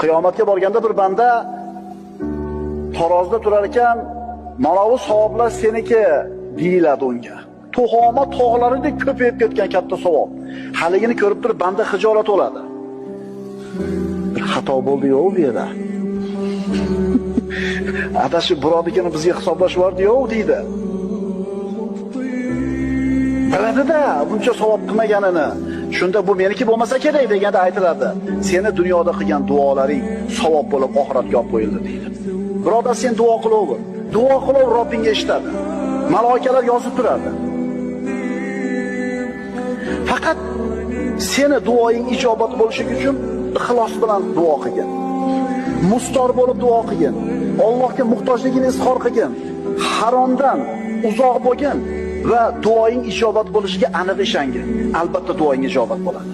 Qiyomatga borganda bir banda tarozda turar ekan, mana bu savoblar seniki deyiladi unga. Tuhoma tog'laridek ko'payib ketgan katta savob. Haligini ko'rib turib banda hijolat bo'ladi. Bir xato bo'ldi-yu bu yerda. Adashib birodikini bizga hisoblashib yubordi-yu deydi. Biladi-da, buncha savob qilmaganini. Shunda bu meniki bo'lmasa kerak deganda aytiladi. Seni dunyoda qilgan duolaring savob bo'lib oxiratga olib qo'yildi deydi. Birodar, sen duo qilaver. Duo qilaver, Robbingga eshitadi. Maloikalar yozib turadi. Faqat seni duoing ijobat bo'lishi uchun ixlos bilan duo qilgin. Mustor bo'lib duo qilgin. Allohga muhtojligini izhor qilgin. Haromdan uzoq bo'lgin va duoing ijobat bo'lishiga aniq ishongin. Albatta duoing ijobat bo'ladi.